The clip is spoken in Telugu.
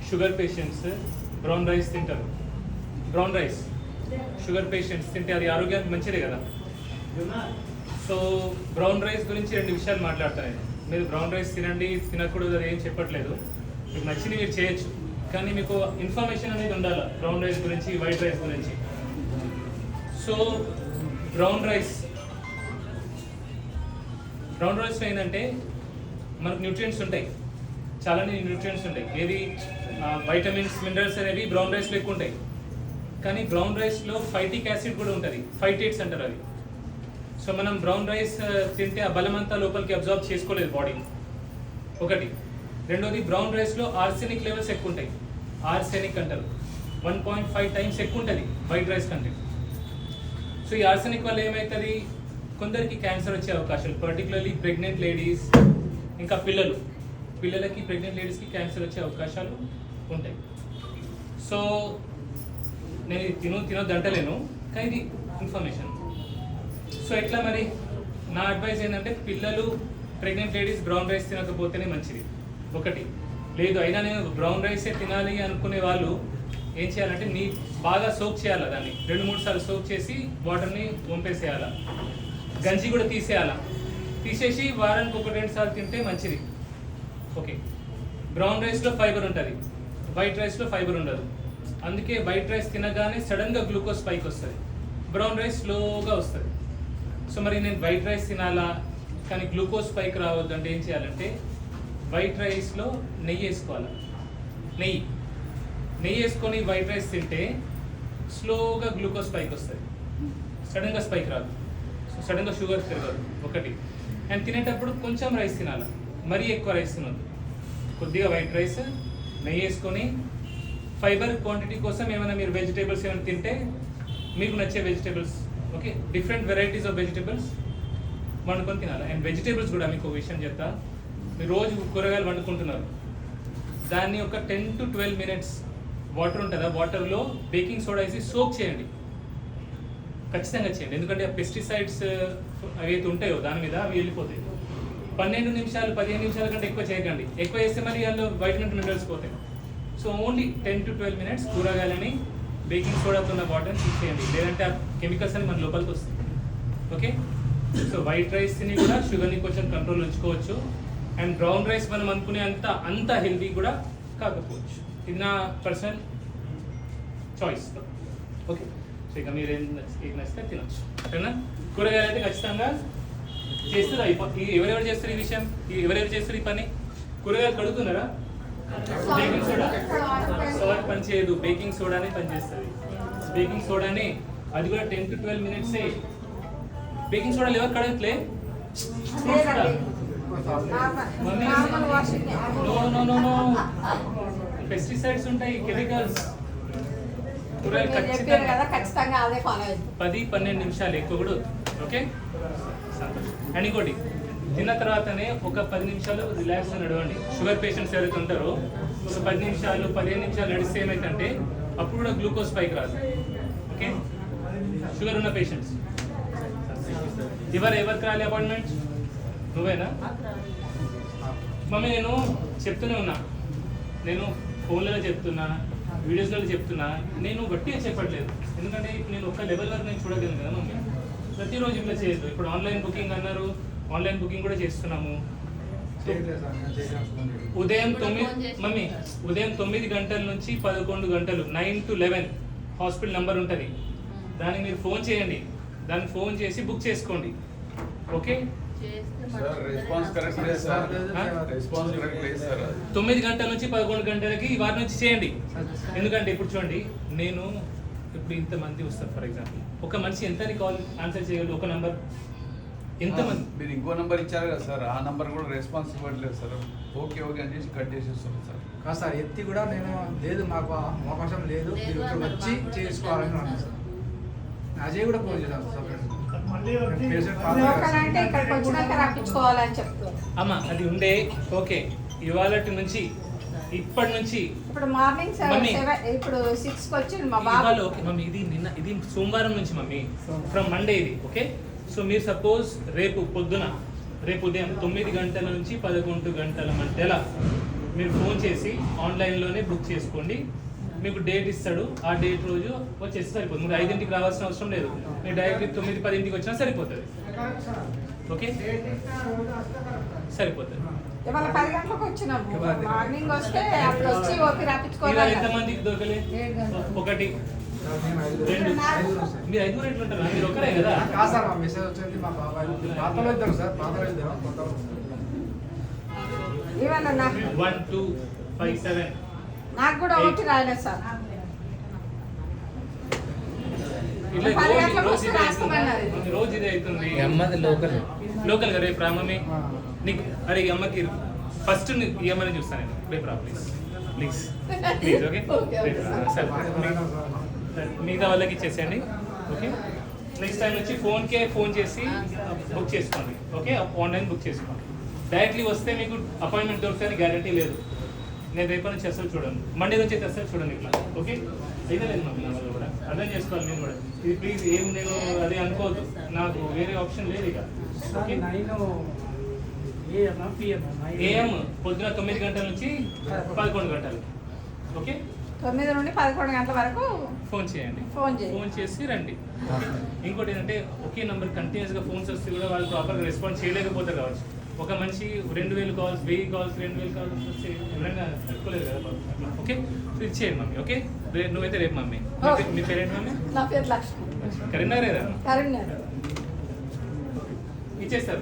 షుగర్ పేషెంట్స్ బ్రౌన్ రైస్ తింటారు. బ్రౌన్ రైస్ షుగర్ పేషెంట్స్ తింటే అది ఆరోగ్యానికి మంచిదే కదా. సో బ్రౌన్ రైస్ గురించి 2 విషయాలు మాట్లాడతాను నేను. మీరు బ్రౌన్ రైస్ తినండి, తినకూడదు అది ఏం చెప్పట్లేదు. మీకు నచ్చింది మీరు చేయొచ్చు, కానీ మీకు ఇన్ఫర్మేషన్ అనేది ఉండాలి బ్రౌన్ రైస్ గురించి, వైట్ రైస్ గురించి. సో బ్రౌన్ రైస్లో ఏంటంటే మనకు న్యూట్రియంట్స్ ఉంటాయి, చాలా న్యూట్రియంట్స్ ఉంటాయి. ఏది వైటమిన్స్, మినరల్స్ అనేవి బ్రౌన్ రైస్లో ఎక్కువ ఉంటాయి. కానీ బ్రౌన్ రైస్లో ఫైటిక్ యాసిడ్ కూడా ఉంటుంది, ఫైటేట్స్ అంటారు అది. సో మనం బ్రౌన్ రైస్ తింటే ఆ బలమంతా లోపలికి అబ్జార్బ్ చేసుకోలేదు బాడీ, ఒకటి. రెండోది బ్రౌన్ రైస్లో ఆర్సెనిక్ లెవెల్స్ ఎక్కువ ఉంటాయి, ఆర్సెనిక్ అంటారు. 1.5 టైమ్స్ ఎక్కువ ఉంటుంది వైట్ రైస్ కంటే. సో ఈ ఆర్సెనిక్ వల్ల ఏమవుతుంది, కొందరికి క్యాన్సర్ వచ్చే అవకాశాలు, పర్టికులర్లీ ప్రెగ్నెంట్ లేడీస్, ఇంకా పిల్లలకి ప్రెగ్నెంట్ లేడీస్కి క్యాన్సర్ వచ్చే అవకాశాలు ఉంటాయి. సో నేను ఇది తినొద్దు అంటలేను, కానీ ఇది ఇన్ఫర్మేషన్. సో ఎట్లా మరి నా అడ్వైస్ ఏంటంటే, పిల్లలు, ప్రెగ్నెంట్ లేడీస్ బ్రౌన్ రైస్ తినకపోతేనే మంచిది, ఒకటి. లేదు అయినా నేను బ్రౌన్ రైసే తినాలి అనుకునే వాళ్ళు ఏం చేయాలంటే, బాగా సోక్ చేయాలి, దాన్ని 2-3 సార్లు సోక్ చేసి వాటర్ని వంపేసేయాలి. గంజి కూడా తీసేసి వారానికి 1-2 సార్లు తింటే మంచిది. ఓకే. బ్రౌన్ రైస్లో ఫైబర్ ఉంటుంది, వైట్ రైస్లో ఫైబర్ ఉండదు. అందుకే వైట్ రైస్ తినగానే సడన్గా గ్లూకోజ్ స్పైక్ వస్తుంది, బ్రౌన్ రైస్ స్లోగా వస్తుంది. సో మరి నేను వైట్ రైస్ తినాలా కానీ గ్లూకోజ్ స్పైక్ రావద్దు అంటే ఏం చేయాలంటే, వైట్ రైస్లో నెయ్యి వేసుకోవాలి. నెయ్యి వేసుకొని వైట్ రైస్ తింటే స్లోగా గ్లూకోజ్ స్పైక్ వస్తుంది, సడన్గా స్పైక్ రాదు. సో సడన్గా షుగర్ పెరగదు, ఒకటి. అండ్ తినేటప్పుడు కొంచెం రైస్ తినాలి, మరీ ఎక్కువ రైస్ తినొద్దు. కొద్దిగా వైట్ రైస్, నెయ్యి వేసుకొని ఫైబర్ క్వాంటిటీ కోసం ఏమైనా మీరు వెజిటేబుల్స్ ఏమైనా తింటే మీకు నచ్చే vegetables, okay, different varieties of vegetables వండుకొని తినాలి. అండ్ వెజిటేబుల్స్ కూడా మీకు ఒక విషయం చెప్తా, మీరు రోజు కూరగాయలు వండుకుంటున్నారు, దాన్ని ఒక 10 to 12 minutes వాటర్ ఉంటుందా, వాటర్లో బేకింగ్ సోడా వేసి సోక్ చేయండి, ఖచ్చితంగా చేయండి. ఎందుకంటే ఆ పెస్టిసైడ్స్ అవి ఉంటాయో దాని మీద అవి వెళ్ళిపోతాయి. 12 నిమిషాలు 15 నిమిషాల కంటే ఎక్కువ చేయకండి, ఎక్కువ చేస్తే మరి అందులో వైటమిన్ మినరల్స్ పోతాయి. సో ఓన్లీ 10 to 12 minutes కూరగాయలని బేకింగ్ సోడాతో ఉన్న వాటర్ని తీసేయండి, లేదంటే ఆ కెమికల్స్ అని మన లోపలికి వస్తాయి. ఓకే. సో వైట్ రైస్ని కూడా షుగర్ని కొంచెం కంట్రోల్ ఉంచుకోవచ్చు. అండ్ బ్రౌన్ రైస్ మనం అనుకునే అంత హెల్తీ కూడా కాకపోవచ్చు. ఇది నా పర్సనల్ చాయిస్. ఓకే. సో ఇక మీరు ఏం నచ్చితే తినొచ్చు, ఓకేనా. కూరగాయలు అయితే ఖచ్చితంగా చేస్తారు. ఎవరెవరు చేస్తారు ఈ విషయం, ఎవరెవరు చేస్తారు ఈ పని? కూరగాయలు కడుగుతున్నారా? బేకింగ్ సోడా పనిచేయదు, బేకింగ్ సోడానే పనిచేస్తుంది. బేకింగ్ సోడాని అది కూడా 10 to 12 minutes. బేకింగ్ సోడాలు ఎవరు కడగట్లే? నో పెస్టిసైడ్స్ ఉంటాయి, కెమికల్స్. కూరగాయలు ఖచ్చితంగా 10-12 నిమిషాలు, ఎక్కువ కూడా. ఓకే. అండ్ ఇంకోటి, తిన్న తర్వాతనే ఒక 10 నిమిషాలు రిలాక్స్ నడవండి. షుగర్ పేషెంట్స్ ఎవరైతే ఉంటారో ఒక 10 నిమిషాలు 15 నిమిషాలు నడిస్తే ఏమైందంటే అప్పుడు కూడా గ్లూకోజ్ స్పైక్ రాదు. ఓకే. షుగర్ ఉన్న పేషెంట్స్ ఎవరికి రాలి అపాయింట్మెంట్? నువ్వేనా? మమ్మీ నేను చెప్తూనే ఉన్నా, నేను ఫోన్లలో చెప్తున్నా, వీడియోస్లలో చెప్తున్నా, నేను గట్టిగా చెప్పట్లేదు. ఎందుకంటే ఇప్పుడు నేను ఒక లెవెల్ వరకు నేను చూడగలను కదా మమ్మీ, ప్రతిరోజు ఇట్లా చేయొద్దు. ఇప్పుడు ఆన్లైన్ బుకింగ్ అన్నారు, ఆన్లైన్ బుకింగ్ కూడా చేస్తున్నాము. ఉదయం 9 గంటల నుంచి 11 గంటలు 9 to 11 హాస్పిటల్ నెంబర్ ఉంటుంది, దానికి మీరు ఫోన్ చేయండి, దాన్ని ఫోన్ చేసి బుక్ చేసుకోండి. ఓకే. 9 గంటల నుంచి 11 గంటలకి వారి నుంచి చేయండి. ఎందుకంటే ఇప్పుడు చూడండి, నేను ఇప్పుడు ఇంతమంది వస్తారు. ఫర్ ఎగ్జాంపుల్ ఒక మనిషి ఎంత కాల్ ఆన్సర్ చేయగలరు? ఒక నంబర్ ఎంతమంది? మీరు ఇంకో నంబర్ ఇచ్చారు కదా సార్, ఆ నంబర్ కూడా రెస్పాన్స్ ఇవ్వట్లేదు సార్. ఓకే అని చేసి కట్ చేసేస్తున్నాను సార్. కాదు సార్, ఎత్తి కూడా నేను లేదు, మాకు అవకాశం లేదు, మీరు ఇక్కడ వచ్చి చేసుకోవాలని అన్నాను సార్. అజయ్ కూడా ఫోన్ చేశాను సార్. అమ్మ అది ఉండే. ఓకే. ఇవాళ నుంచి ఇప్పటి నుంచి ఇప్పుడు మార్నింగ్ 7 ఇప్పుడు 6 కి వచ్చింది మా బాబు. ఓకే మమ్మీ, ఇది సోమవారం నుంచి మమ్మీ, ఫ్రమ్ మండే ఇది. ఓకే. సో మీరు సపోజ్ రేపు ఉదయం 9 గంటల నుంచి 11 గంటల మధ్యలో మీరు ఫోన్ చేసి ఆన్లైన్లోనే బుక్ చేసుకోండి. మీకు డేట్ ఇస్తాడు, ఆ డేట్ రోజు వచ్చేసి సరిపోతుంది. మీరు 5ంటికి రావాల్సిన అవసరం లేదు, మీరు డైరెక్ట్ 9-10ంటికి వచ్చినా సరిపోతుంది. ఓకే, సరిపోతుంది. ఇవాళ 10 గంటలకు వచ్చినాము. ఇవాళ మార్నింగ్ వస్తే అప్పుడు వచ్చి ఓపి ఇవాళ రాపించుకోవాలి. ఎంతమందికి దొరకలే? 1 మేము 2 ఐదుగురు సార్. మీరు 5 ఎట్లా ఉంటారా? మీరు ఒకరే కదా? కాదు సార్, మా మెసేజ్ వచ్చింది మా బాబాయ్ పాతలో ఇద్దరు సార్, పాతలో ఇద్దరు కొత్త ఇవాళ 1 2 5 7 నాకు కూడా ఓపి రాయలేదు సార్. ఇట్లా 10 గంటలకు రోజు వస్తే ఇదే రాసుకోమన్నది. అవుతుంది. రోజు ఇదే అవుతుంది. అమ్మది లోకల్. లోకల్ గా రేపు రామమ్మి నీకు. అరే ఈ అమ్మకి ఫస్ట్ ఈ అమ్మని చూస్తాను నేను. రేపు రా ప్లీజ్ ప్లీజ్ ప్లీజ్. ఓకే రేపు రా. సరే మిగతా వాళ్ళకి ఇచ్చేసేయండి. ఓకే, నెక్స్ట్ టైం వచ్చి ఫోన్ చేసి బుక్ చేసుకోండి. ఓకే, ఆన్లైన్ బుక్ చేసుకోండి. డైరెక్ట్లీ వస్తే మీకు అపాయింట్మెంట్ దొరుకుతుంది గ్యారంటీ లేదు. నేను రేపటి నుంచి అసలు చూడండి, మండే నుంచి అయితే అసలు చూడండి ఇట్లా. ఓకే, అయితే లేదు మమ్మీ, నా వల్ల కూడా అర్థం చేసుకోవాలి నేను కూడా. ఇది ప్లీజ్ ఏం నేను అది అనుకోవద్దు, నాకు వేరే ఆప్షన్ లేదు ఇక. ఓకే, ఏఎం పొద్దున 9 గంటల నుంచి 11 గంటలు. ఓకే, 9 నుండి 11 గంటల వరకు ఫోన్ చేయండి. ఫోన్ చేయండి. ఫోన్ చేసి రండి. ఇంకోటి ఏంటంటే ఒకే నెంబర్ కంటిన్యూస్గా ఫోన్స్ వస్తే కూడా వాళ్ళు ప్రాపర్గా రెస్పాన్స్ చేయలేకపోతారు కావచ్చు. ఒక మనిషి 2000 కాల్స్, 1000 కాల్స్, 2000 కాల్స్ వస్తే ఎవరైనా తట్టుకోలేదు కదా బాబు. అట్లా ఓకే, సో ఇచ్చేయండి మమ్మీ. ఓకే, నువ్వైతే రేపు మమ్మీ. మీ పేరేంటి మమ్మీ? నా పేరు లక్ష్మి, కరీంనగర్ కదా? కరీంనగర్. ఇచ్చేస్తారు.